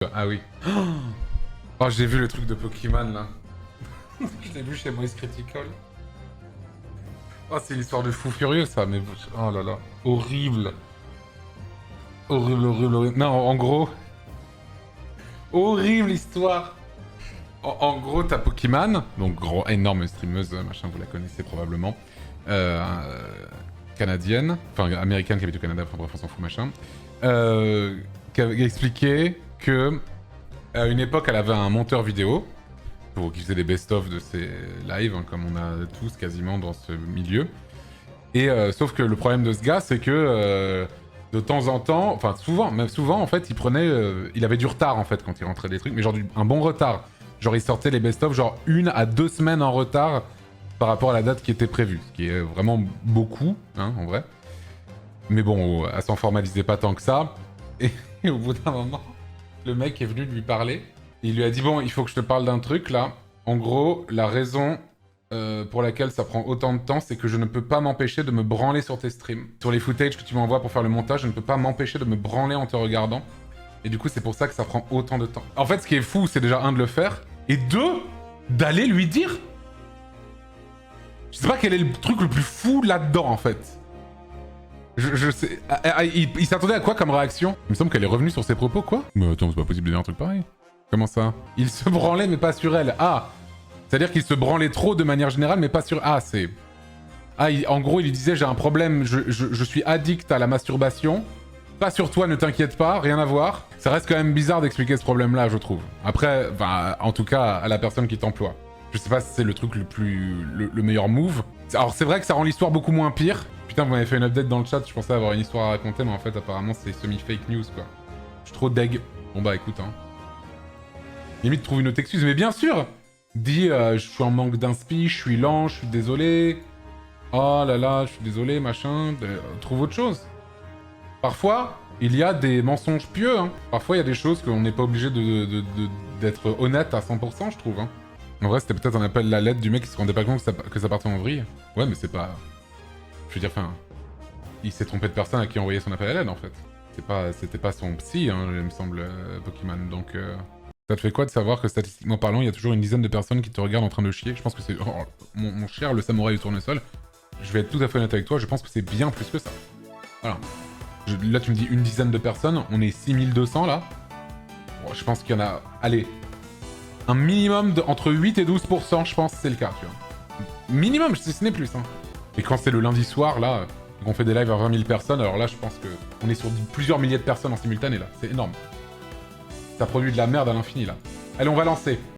Ah oui. Oh, j'ai vu le truc de Pokémon là. Je l'ai vu chez Moise Critical. Oh, c'est une histoire de fou furieux ça, mais oh là là. Horrible. Horrible, horrible, horrible. Non, en gros. Horrible histoire. En gros, t'as Pokémon, donc gros, énorme streameuse, machin, vous la connaissez probablement. Canadienne, enfin américaine qui habite au Canada, enfin bref, on s'en fout, machin. Qui a expliqué que à une époque, elle avait un monteur vidéo qui faisait des best-of de ses lives, hein, comme on a tous quasiment dans ce milieu. Et sauf que le problème de ce gars, c'est que de temps en temps, enfin souvent, même souvent en fait, il avait du retard en fait quand il rentrait des trucs, mais genre un bon retard. Genre il sortait les best-of genre 1 à 2 semaines en retard par rapport à la date qui était prévue, ce qui est vraiment beaucoup, hein, en vrai. Mais bon, elle s'en formalisait pas tant que ça. Et au bout d'un moment, le mec est venu lui parler. Et il lui a dit, bon, il faut que je te parle d'un truc, là. En gros, la raison pour laquelle ça prend autant de temps, c'est que je ne peux pas m'empêcher de me branler sur tes streams. Sur les footages que tu m'envoies pour faire le montage, je ne peux pas m'empêcher de me branler en te regardant. Et du coup, c'est pour ça que ça prend autant de temps. En fait, ce qui est fou, c'est déjà, 1, de le faire. Et 2, d'aller lui dire. Je sais pas quel est le truc le plus fou là-dedans, en fait. Je sais... Il s'attendait à quoi comme réaction? Il me semble qu'elle est revenue sur ses propos, quoi? Mais attends, c'est pas possible de dire un truc pareil. Comment ça? Il se branlait, mais pas sur elle. Ah! C'est-à-dire qu'il se branlait trop de manière générale, mais pas sur... Ah, c'est... Ah, en gros, il lui disait, j'ai un problème, je suis addict à la masturbation. Pas sur toi, ne t'inquiète pas, rien à voir. Ça reste quand même bizarre d'expliquer ce problème-là, je trouve. Après, enfin, en tout cas, à la personne qui t'emploie. Je sais pas si c'est le truc le meilleur move. Alors, c'est vrai que ça rend l'histoire beaucoup moins pire. Putain, vous m'avez fait une update dans le chat, je pensais avoir une histoire à raconter, mais en fait, apparemment, c'est semi-fake news, quoi. Je suis trop deg. Bon bah, écoute, hein. Limite, trouve une autre excuse, mais bien sûr! Dis, je suis en manque d'inspi, je suis lent, je suis désolé. Oh là là, je suis désolé, machin. Trouve autre chose. Parfois, il y a des mensonges pieux, hein. Parfois, il y a des choses qu'on n'est pas obligé d'être honnête à 100%, je trouve, hein. En vrai, c'était peut-être un appel à la lettre du mec qui se rendait pas compte que ça partait en vrille. Ouais, mais c'est pas... Je veux dire, enfin... Il s'est trompé de personne à qui envoyer son appel à l'aide, en fait. C'était pas son psy, hein, il me semble, Pokémon, donc... Ça te fait quoi de savoir que statistiquement parlant, il y a toujours une dizaine de personnes qui te regardent en train de chier? Je pense que c'est... Oh, mon cher, le samouraï du tournesol, je vais être tout à fait honnête avec toi, je pense que c'est bien plus que ça. Voilà. Là, tu me dis une dizaine de personnes, on est 6200 là. Bon, je pense qu'il y en a... Allez. Un minimum entre 8 et 12%, je pense, c'est le cas, tu vois. Minimum, si ce n'est plus, hein. Et quand c'est le lundi soir, là, qu'on fait des lives à 20 000 personnes, alors là, je pense que on est sur plusieurs milliers de personnes en simultané, là. C'est énorme. Ça produit de la merde à l'infini, là. Allez, on va lancer.